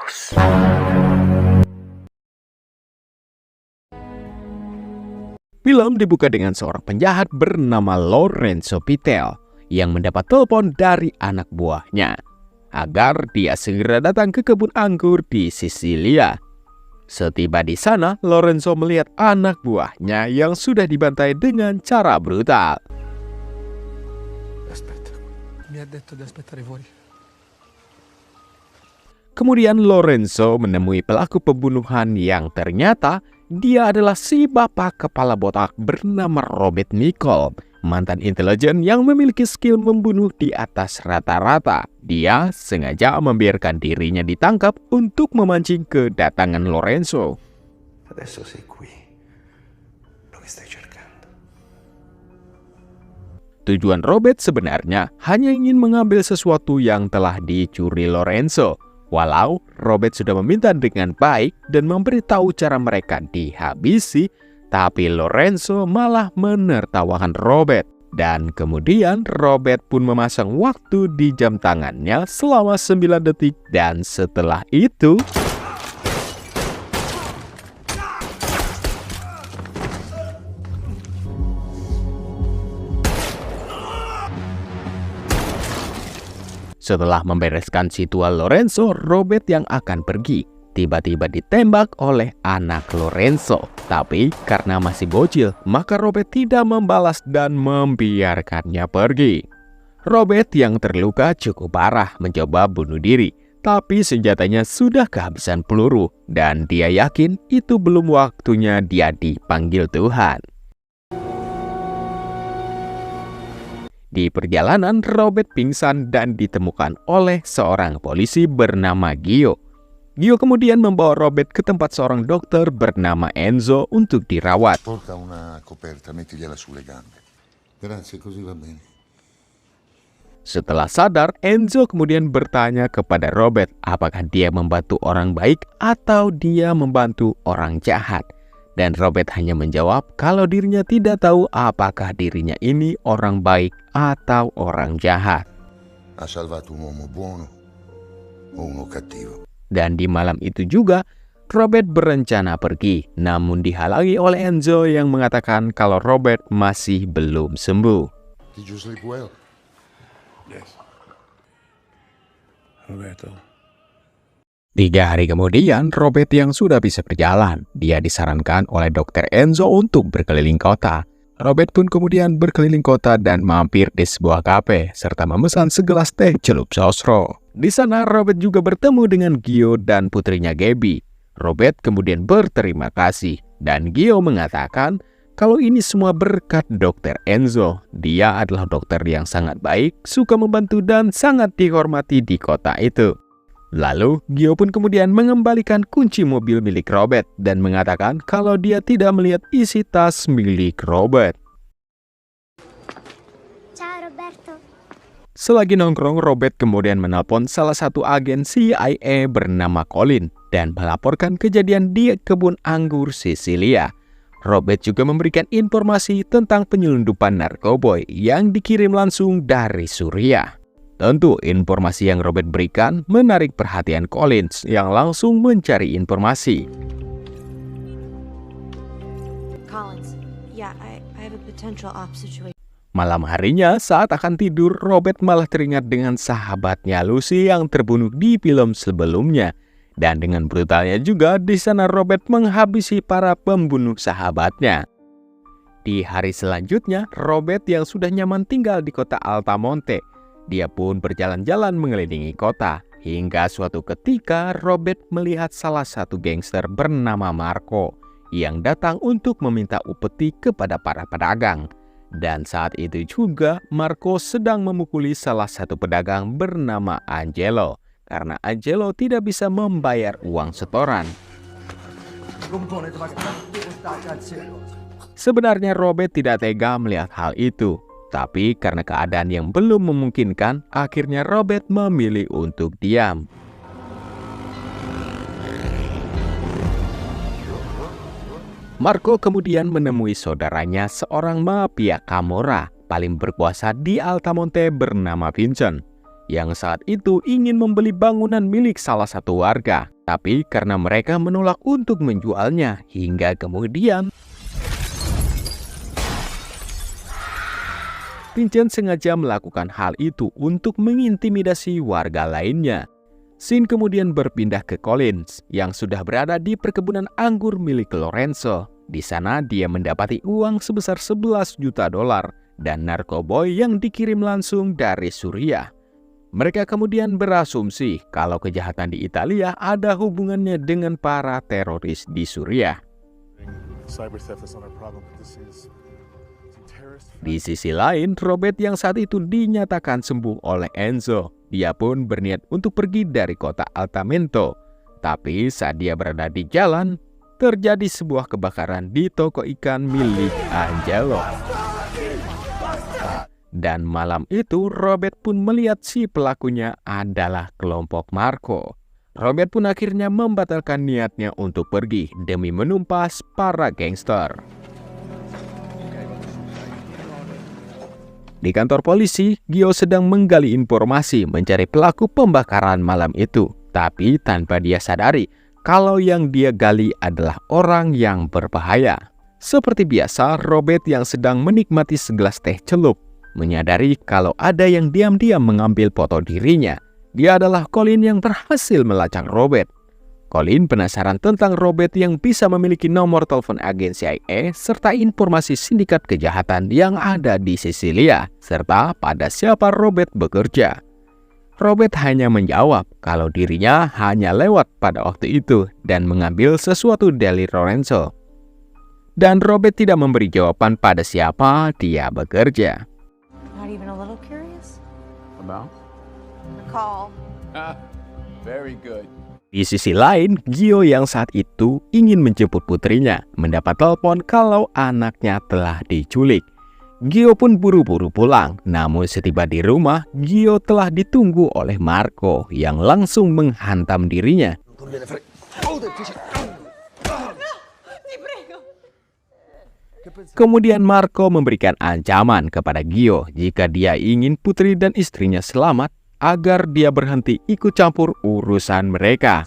Caos. Film dibuka dengan seorang penjahat bernama Lorenzo Pitel yang mendapat telepon dari anak buahnya agar dia segera datang ke kebun anggur di Sisilia. Setiba di sana, Lorenzo melihat anak buahnya yang sudah dibantai dengan cara brutal. Aspetta, mi ha detto di aspettare fuori. Kemudian Lorenzo menemui pelaku pembunuhan yang ternyata dia adalah si bapak kepala botak bernama Robert Nicol, mantan intelijen yang memiliki skill membunuh di atas rata-rata. Dia sengaja membiarkan dirinya ditangkap untuk memancing kedatangan Lorenzo. Adesso sei qui. Lo che stai cercando? Tujuan Robert sebenarnya hanya ingin mengambil sesuatu yang telah dicuri Lorenzo. Walau Robert sudah meminta dengan baik dan memberitahu cara mereka dihabisi, tapi Lorenzo malah menertawakan Robert. Dan kemudian Robert pun memasang waktu di jam tangannya selama 9 detik dan setelah itu setelah membereskan situasi Lorenzo, Robert yang akan pergi tiba-tiba ditembak oleh anak Lorenzo. Tapi karena masih bocil, maka Robert tidak membalas dan membiarkannya pergi. Robert yang terluka cukup parah mencoba bunuh diri, tapi senjatanya sudah kehabisan peluru dan dia yakin itu belum waktunya dia dipanggil Tuhan. Di perjalanan, Robert pingsan dan ditemukan oleh seorang polisi bernama Gio. Gio kemudian membawa Robert ke tempat seorang dokter bernama Enzo untuk dirawat. Porta una coperta, mettigliela sulle gambe. Grazie, così va bene. Setelah sadar, Enzo kemudian bertanya kepada Robert apakah dia membantu orang baik atau dia membantu orang jahat. Dan Robert hanya menjawab kalau dirinya tidak tahu apakah dirinya ini orang baik atau orang jahat. Ha salvato un uomo buono o uno cattivo. Dan di malam itu juga, Robert berencana pergi, namun dihalangi oleh Enzo yang mengatakan kalau Robert masih belum sembuh. Did you sleep well? Yes. Roberto. 3 hari kemudian, Robert yang sudah bisa berjalan, dia disarankan oleh Dr. Enzo untuk berkeliling kota. Robert pun kemudian berkeliling kota dan mampir di sebuah kafe, serta memesan segelas teh celup sosro. Di sana, Robert juga bertemu dengan Gio dan putrinya Gabby. Robert kemudian berterima kasih, dan Gio mengatakan kalau ini semua berkat Dr. Enzo. Dia adalah dokter yang sangat baik, suka membantu dan sangat dihormati di kota itu. Lalu, Gio pun kemudian mengembalikan kunci mobil milik Robert dan mengatakan kalau dia tidak melihat isi tas milik Robert. Ciao Roberto. Selagi nongkrong, Robert kemudian menelpon salah satu agen CIA bernama Colin dan melaporkan kejadian di kebun anggur Sisilia. Robert juga memberikan informasi tentang penyelundupan narkoboy yang dikirim langsung dari Suriah. Tentu informasi yang Robert berikan menarik perhatian Collins yang langsung mencari informasi. Collins, yeah, I have a potential off situation. Malam harinya saat akan tidur, Robert malah teringat dengan sahabatnya Lucy yang terbunuh di film sebelumnya. Dan dengan brutalnya juga di sana Robert menghabisi para pembunuh sahabatnya. Di hari selanjutnya, Robert yang sudah nyaman tinggal di kota Altamonte, dia pun berjalan-jalan mengelilingi kota, hingga suatu ketika Robert melihat salah satu gangster bernama Marco yang datang untuk meminta upeti kepada para pedagang. Dan saat itu juga Marco sedang memukuli salah satu pedagang bernama Angelo, karena Angelo tidak bisa membayar uang setoran. Sebenarnya Robert tidak tega melihat hal itu. Tapi karena keadaan yang belum memungkinkan, akhirnya Robert memilih untuk diam. Marco kemudian menemui saudaranya seorang mafia Camorra paling berkuasa di Altamonte bernama Vincent, yang saat itu ingin membeli bangunan milik salah satu warga. Tapi karena mereka menolak untuk menjualnya, hingga kemudian Vincent sengaja melakukan hal itu untuk mengintimidasi warga lainnya. Scene kemudian berpindah ke Collins yang sudah berada di perkebunan anggur milik Lorenzo. Di sana dia mendapati uang sebesar 11 juta dolar dan narkoboy yang dikirim langsung dari Suriah. Mereka kemudian berasumsi kalau kejahatan di Italia ada hubungannya dengan para teroris di Suriah. Di sisi lain, Robert yang saat itu dinyatakan sembuh oleh Enzo. Dia pun berniat untuk pergi dari kota Altamento. Tapi saat dia berada di jalan, terjadi sebuah kebakaran di toko ikan milik Angelo. Dan malam itu Robert pun melihat si pelakunya adalah kelompok Marco. Robert pun akhirnya membatalkan niatnya untuk pergi demi menumpas para gangster. Di kantor polisi, Gio sedang menggali informasi mencari pelaku pembakaran malam itu. Tapi tanpa dia sadari kalau yang dia gali adalah orang yang berbahaya. Seperti biasa, Robert yang sedang menikmati segelas teh celup menyadari kalau ada yang diam-diam mengambil foto dirinya. Dia adalah Colin yang berhasil melacak Robert. Colin penasaran tentang Robert yang bisa memiliki nomor telepon agen CIA serta informasi sindikat kejahatan yang ada di Sisilia, serta pada siapa Robert bekerja. Robert hanya menjawab kalau dirinya hanya lewat pada waktu itu dan mengambil sesuatu dari Lorenzo. Dan Robert tidak memberi jawaban pada siapa dia bekerja. Not even a little curious? About? Call. Very good. Di sisi lain, Gio yang saat itu ingin menjemput putrinya mendapat telepon kalau anaknya telah diculik. Gio pun buru-buru pulang, namun setiba di rumah, Gio telah ditunggu oleh Marco yang langsung menghantam dirinya. Kemudian Marco memberikan ancaman kepada Gio jika dia ingin putri dan istrinya selamat, agar dia berhenti ikut campur urusan mereka.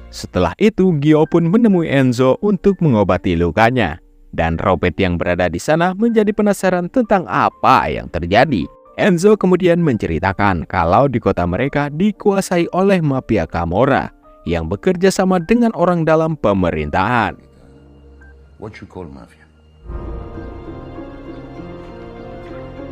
Setelah itu, Gio pun menemui Enzo untuk mengobati lukanya. Dan Robert yang berada di sana menjadi penasaran tentang apa yang terjadi. Enzo kemudian menceritakan kalau di kota mereka dikuasai oleh mafia Camorra yang bekerja sama dengan orang dalam pemerintahan. What you call mafia?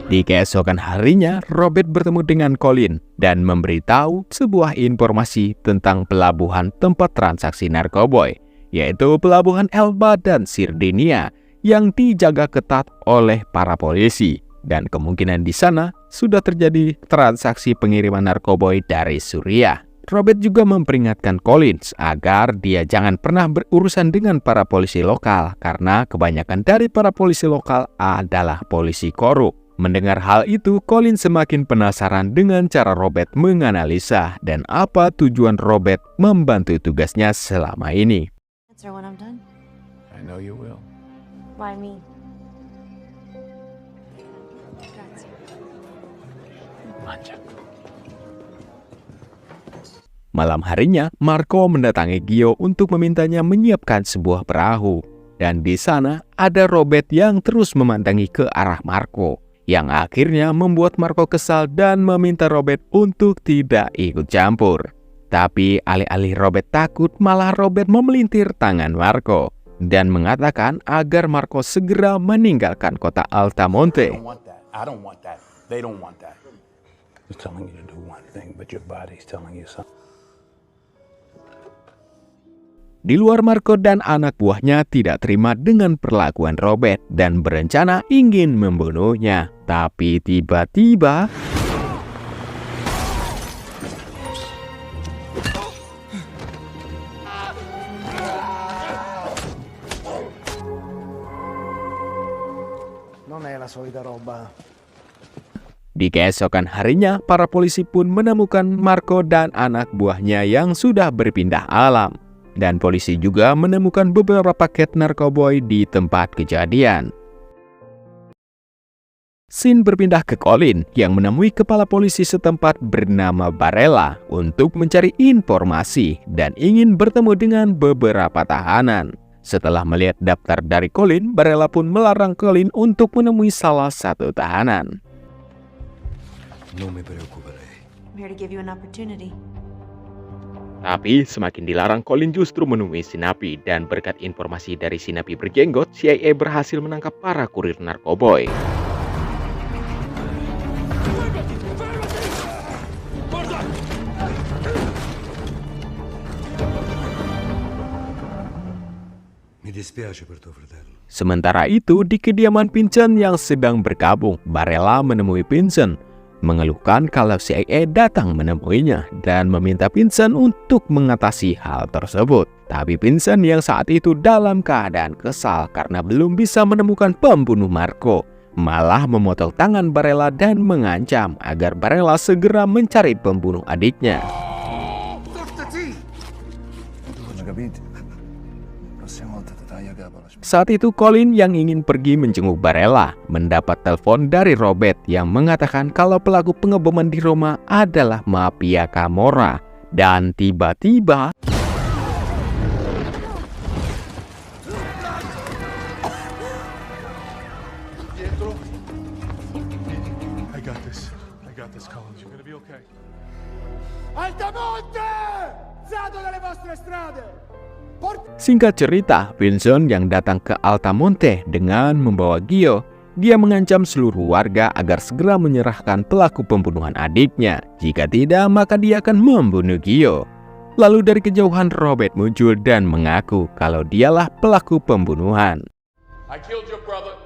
Di keesokan harinya, Robert bertemu dengan Colin dan memberitahu sebuah informasi tentang pelabuhan tempat transaksi narkoboy, yaitu pelabuhan Elba dan Sardinia yang dijaga ketat oleh para polisi. Dan kemungkinan di sana sudah terjadi transaksi pengiriman narkoboy dari Suriah. Robert juga memperingatkan Collins agar dia jangan pernah berurusan dengan para polisi lokal karena kebanyakan dari para polisi lokal adalah polisi korup. Mendengar hal itu, Collins semakin penasaran dengan cara Robert menganalisa dan apa tujuan Robert membantu tugasnya selama ini. Answer when I'm done. I know you will. Why me? Malam harinya, Marco mendatangi Gio untuk memintanya menyiapkan sebuah perahu. Dan di sana ada Robert yang terus memandangi ke arah Marco, yang akhirnya membuat Marco kesal dan meminta Robert untuk tidak ikut campur. Tapi alih-alih Robert takut, malah Robert memelintir tangan Marco dan mengatakan agar Marco segera meninggalkan kota Altamonte. I don't want that. They don't want that. They're telling you to do one thing, but your body's telling you something. Di luar, Marco dan anak buahnya tidak terima dengan perlakuan Robert dan berencana ingin membunuhnya. Tapi tiba-tiba Non è la solita roba. di keesokan harinya, para polisi pun menemukan Marco dan anak buahnya yang sudah berpindah alam. Dan polisi juga menemukan beberapa paket narkoboy di tempat kejadian. Scene berpindah ke Colin yang menemui kepala polisi setempat bernama Barella untuk mencari informasi dan ingin bertemu dengan beberapa tahanan. Setelah melihat daftar dari Colin, Barella pun melarang Colin untuk menemui salah satu tahanan. Non mi preoccuperei. I'm here to give you an opportunity. Tapi semakin dilarang, Colin justru menemui Sinapi, dan berkat informasi dari Sinapi berjenggot, CIA berhasil menangkap para kurir narkoboy. Mi dispiace per tuo fratello. Sementara itu, di kediaman Vincent yang sedang berkabung, Barella menemui Vincent, mengeluhkan kalau CIA datang menemuinya dan meminta Vincent untuk mengatasi hal tersebut. Tapi Vincent yang saat itu dalam keadaan kesal karena belum bisa menemukan pembunuh Marco, malah memotong tangan Barella dan mengancam agar Barella segera mencari pembunuh adiknya. Saat itu Colin yang ingin pergi menjenguk Barella mendapat telepon dari Robert yang mengatakan kalau pelaku pengeboman di Roma adalah mafia Camorra. Dan tiba-tiba I got this, Collins. You're gonna be okay. Altamonte! Zado dalle vostre strade! Singkat cerita, Vincent yang datang ke Altamonte dengan membawa Gio, dia mengancam seluruh warga agar segera menyerahkan pelaku pembunuhan adiknya. Jika tidak, maka dia akan membunuh Gio. Lalu dari kejauhan Robert muncul dan mengaku kalau dialah pelaku pembunuhan. I killed your brother.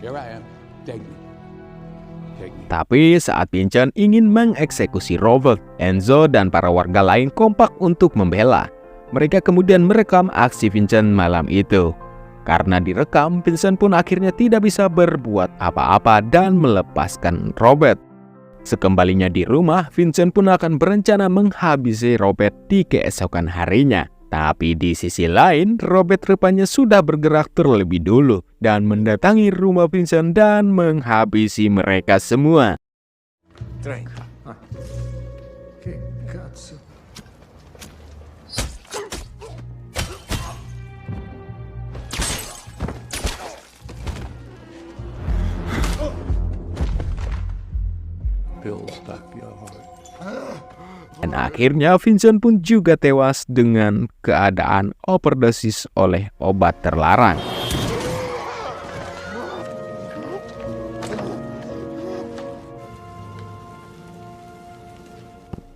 Here I am. Take me. Take me. Tapi saat Vincent ingin mengeksekusi Robert, Enzo dan para warga lain kompak untuk membela. Mereka kemudian merekam aksi Vincent malam itu. Karena direkam, Vincent pun akhirnya tidak bisa berbuat apa-apa dan melepaskan Robert. Sekembalinya di rumah, Vincent pun akan berencana menghabisi Robert di keesokan harinya. Tapi di sisi lain, Robert rupanya sudah bergerak terlebih dulu dan mendatangi rumah Vincent dan menghabisi mereka semua. 30. Che cazzo? Bill, stop your heart. Dan akhirnya Vincent pun juga tewas dengan keadaan overdosis oleh obat terlarang.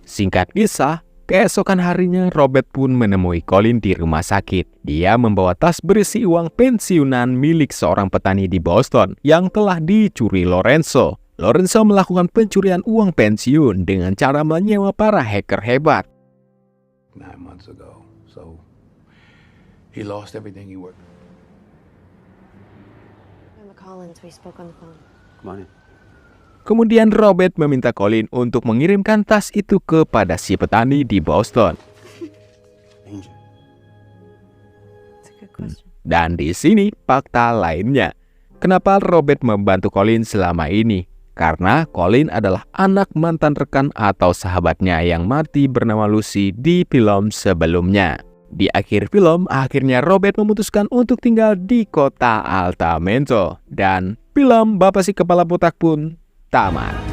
Singkat kisah, keesokan harinya Robert pun menemui Colin di rumah sakit. Dia membawa tas berisi uang pensiunan milik seorang petani di Boston yang telah dicuri Lorenzo. Lorenzo melakukan pencurian uang pensiun dengan cara menyewa para hacker hebat. 9 months ago. So he lost everything he worked. Emma Collins, we spoke on the phone. Come on in. Kemudian Robert meminta Colin untuk mengirimkan tas itu kepada si petani di Boston. Angel. It's a good question. Dan di sini fakta lainnya. Kenapa Robert membantu Colin selama ini? Karena Colin adalah anak mantan rekan atau sahabatnya yang mati bernama Lucy di film sebelumnya. Di akhir film, akhirnya Robert memutuskan untuk tinggal di kota Altamento. Dan film Bapak si Kepala Botak pun tamat.